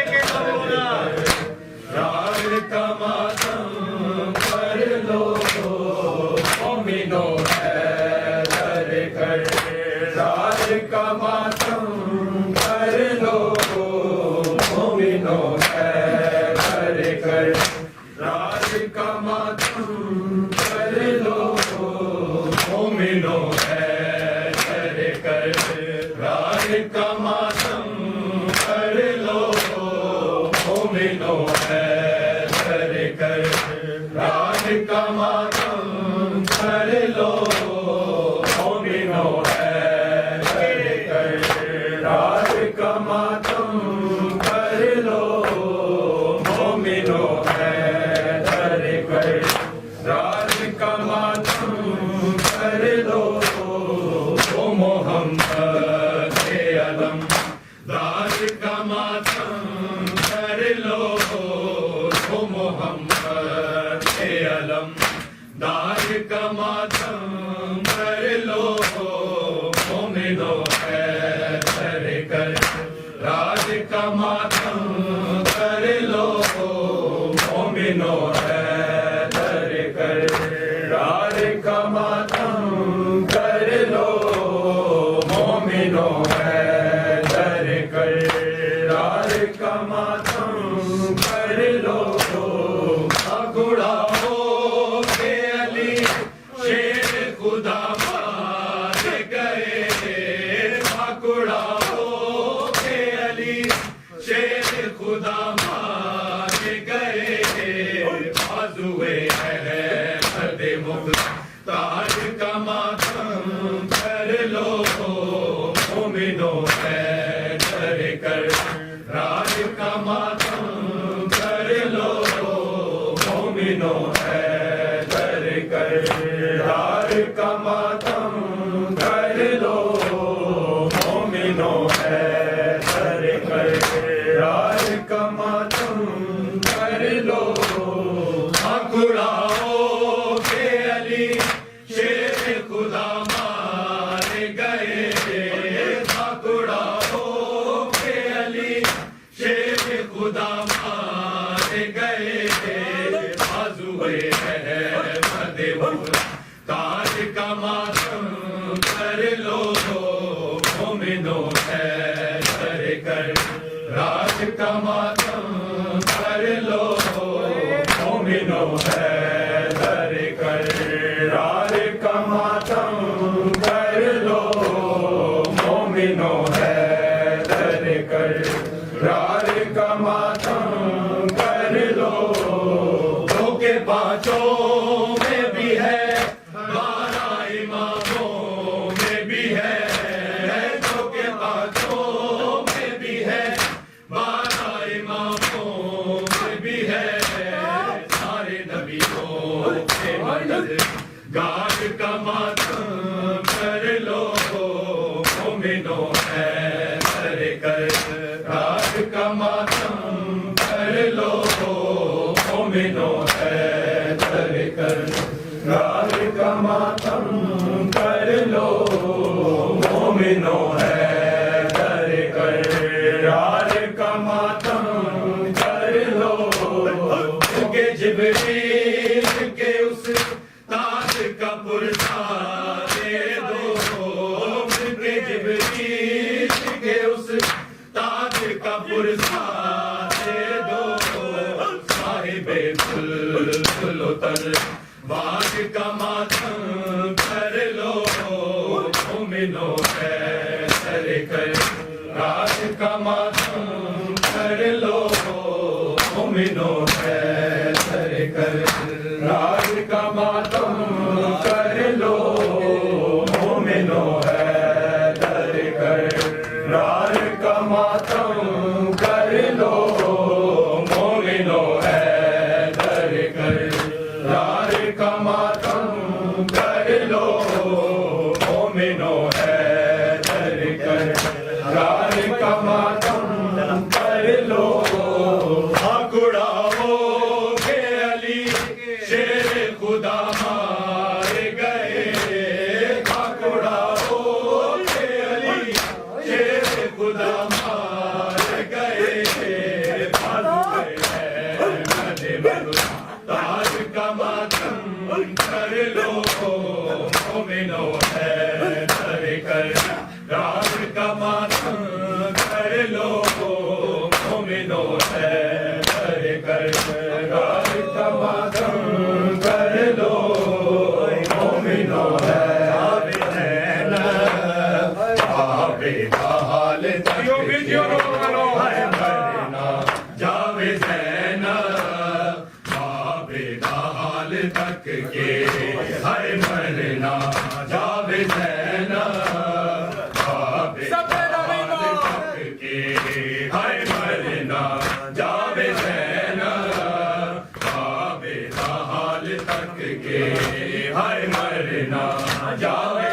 راج کا ماتم کر لو مومنو حیدر کر راج کا ماتم کر لو مومنو حیدر کر راج کا ماتم کر لو مومنو حیدر کر راج کا ماتم کر لو مومنو حیدر کر راج کا ماتم کر لو مومنو حیدر کر راج کا ماتم کر لو مومنو حیدر کر راج کا ماتم کر لو او محمد علم راج کا ماتم کر لو او محمد علم دار کا ماتم کر لو مومنو حیدر کر راج کا ماتم کر لو مومنو حیدر کر راج کا ماتم کر لو مومنو حیدر کر راج کا ماتم کر لو اگڑا ہو کے علی شیر خدا مار گئے اگڑا ہو کے علی شیر خدا مار گئے بازوئے احمد مختار کا ماتم کر لو مومنو حیدر کر راج کا ماتم کر لو مومنو حیدر کر راج کا ماتم کر لو مومنو حیدر کر راج کا ماتم کر لو اکڑاؤ کہ علی شیر خدا مار گئے اکڑاؤ کہ علی شیر خدا مار گئے بازوئے احمد تاج کا ماتم کر لو مومنو حیدر کر راج کا ماتم کر لو مومنو حیدر کر راج کا ماتم کر لو مومنو حیدر کر راج کا ماتم کر لو تو کہ پانچوں میں بھی ہے 12 اماموں میں بھی ہے تو کہ پانچوں میں بھی ہے 12 اماموں میں بھی ہے سارے نبیوں کے مدد گاہ کا ماتم کر لو مومنو حیدر کر راج کا ماتم کر لو مومنو حیدر کر راج کا ماتم کر لو مومنو حیدر کر راج کا ماتم کر لو کہ جبریل کے اس تاج کا پرسا دے دو کہ جبریل کے اس تاج کا پرسا دے دو صاحب سلسل و تل باغ کا ماتم کر لو مومنو حیدر کر راج کا ماتم کر لو مومنو حیدر کر راج کا ماتم کر لو مومنو حیدر کر راج کا ماتم کر لو مومنو حیدر کر راج کا ماتم کر لو مومنو حیدر کر راج کا ماتم کر لو زینب عابدہ حال تک کے ہائے مرنا جاوے زینب عابدہ حال تک کے ہائے مرنا جاوے زینب عابدہ حال تک کے ہائے مرنا جاوے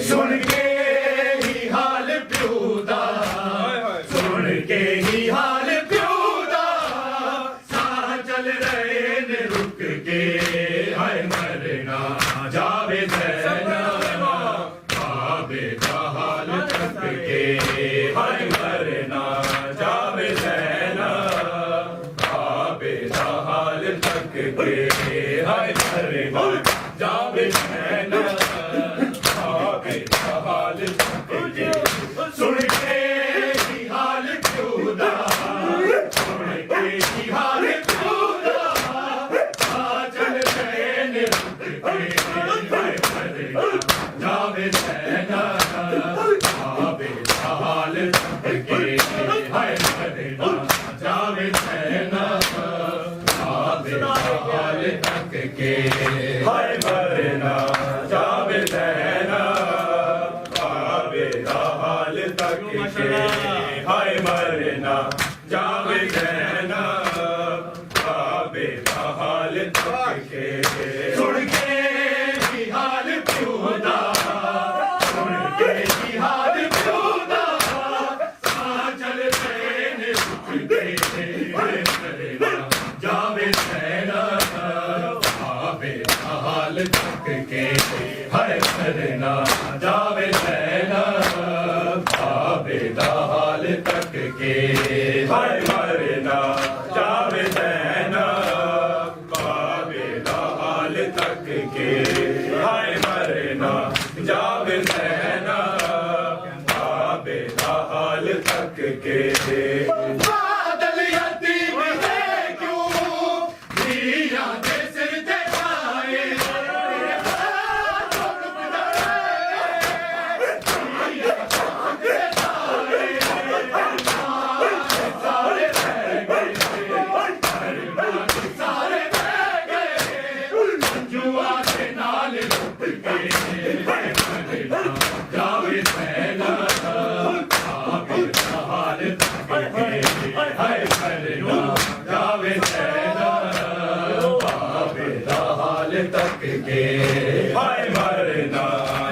سن کے ہی حال پیودا سن کے ہی حال پیودا سا چل رہے نے رک کے ہائے مرنا جاوے زینب عابدہ حال تک کے ہائے مرنا جاوے زینب عابدہ حال تک کے ہائے مرنا جاوے زینب سن کے ہی حال پیودا سن کے ہی حال پیودا آ چل رہے نے رک کے ہائے مرنا جاوے زینب عابدہ حال تک کے ہائے مرنا جاوے زینب عابدہ حال تک کے ہائے مرنا جاوے زینب عابدہ حال تک کے ہائے مرنا جاوے زینب عابدہ حال تک کے سن کے ہی حال پیودا سن کے ہی حال پیودا آ چل رہے نے رک کے ہائے مرنا جاوے زینب عابدہ حال تک کے ہائے مرنا جاوے زینب عابدہ حال تک کے ہائے مرنا جاوے زینب عابدہ حال تک کے ہائے مرنا جاوے زینب عابدہ حال تک کے بادل یتیم ہے کیوں دیا دے سر دکھائے جاوے زینب عابدہ حال تک کے ہائے مرنا جاوے زینب عابدہ حال تک کے ہائے مرنا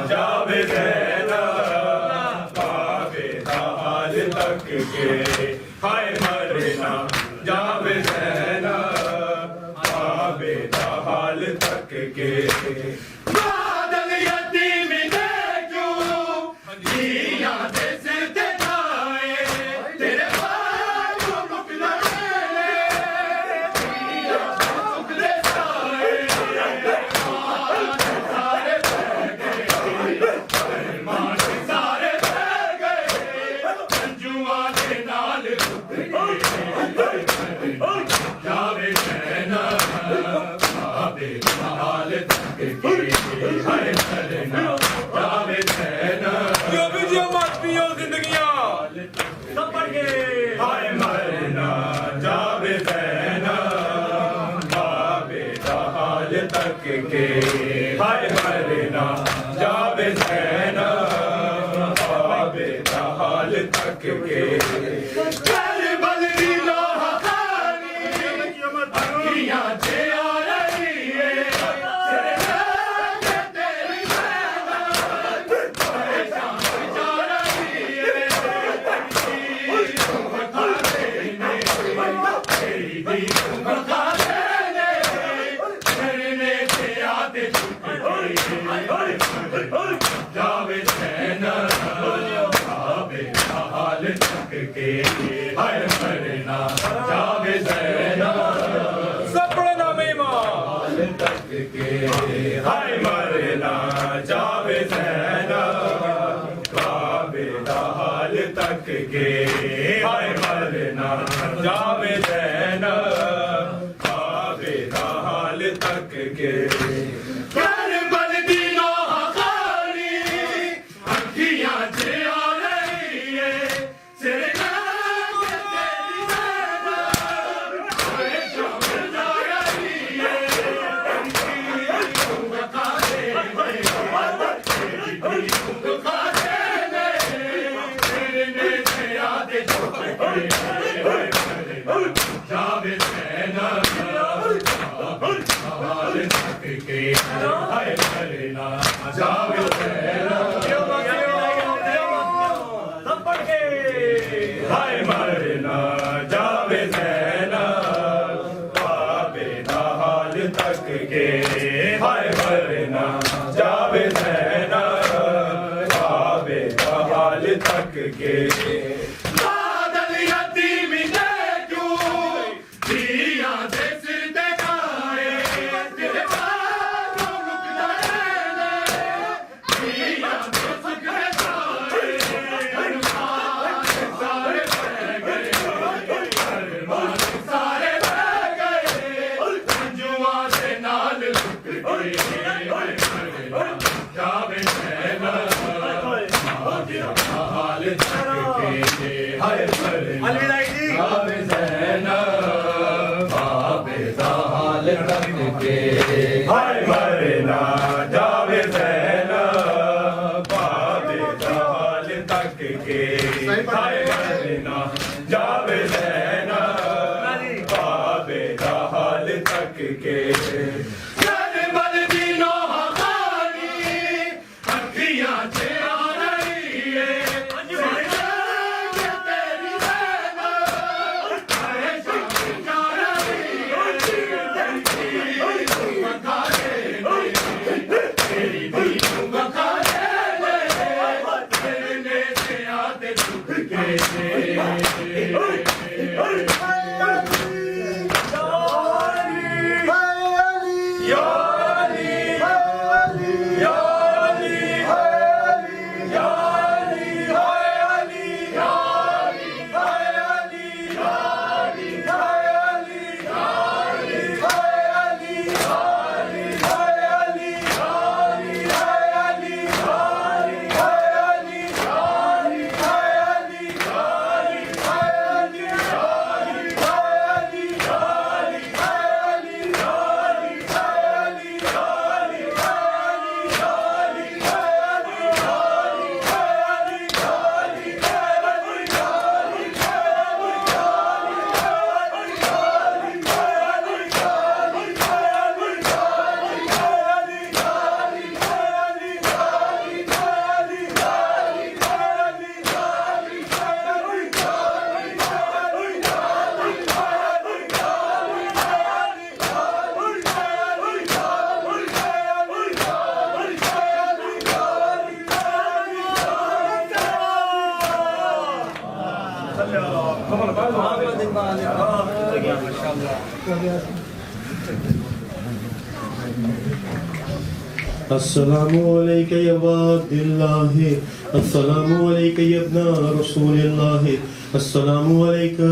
جاوے زینب عابدہ حال تک کے ہائے مرنا جاوے زینب عابدہ حال تک کے بادل یتیم ہے کیوں دیا دے سر دکھائے تیرے بال کو رک نہ لے دیا رک دے سائے سارے بہ گئے فرمان سارے بہ گئے سنجواں کے نال رک گئے جاوے زینب عابدہ حال تک کے ہائے مرنا جاوے زینب ہائے مرنا جاوے زینب عابدہ حال تک کے ہائے مرنا ہائے مرنا جاوے زینب
سب بڑے نام ایمان
تک کے ہائے مرنا جاوے زینب کعبے دا حال تک کے ہائے مرنا جاوے زینب کعبے دا حال تک کے کربل دی نوحہ خالی اکھیاں چے آ رہی ہے سرکار تیری زینب ہائے شامل جا رہی ہے ہائے مرنا جاوے زینب کعبے دا حال تک کے ہائے مرنا جاوے زینب کعبے دا حال تک کے بادل یتیم نے کیوں دیاں دے سر دکھائے تیرے بادوں رک جائے دیاں دے سکھ جائے سارے بہ گئے سارے بہ گئے جواں سے نال رک گئے جاوے زینب حال تک کے ہائے مرنا جاوے زینب کعبے دا حال تک کے ہائے مرنا جاوے زینب کعبے دا حال تک کے ہائے مرنا جاوے زینب کعبے دا حال تک کے کربل دی نوحہ خالی اکھیاں چے آ رہی ہے سرکار تیری زینب ہائے شامل جا رہی ہے مکھا تیری دین مکھا تیرے سے آتے دکھ کے
السلام علیکم یا عباد اللہ السلام علیکم یا ابن رسول اللہ السلام علیکم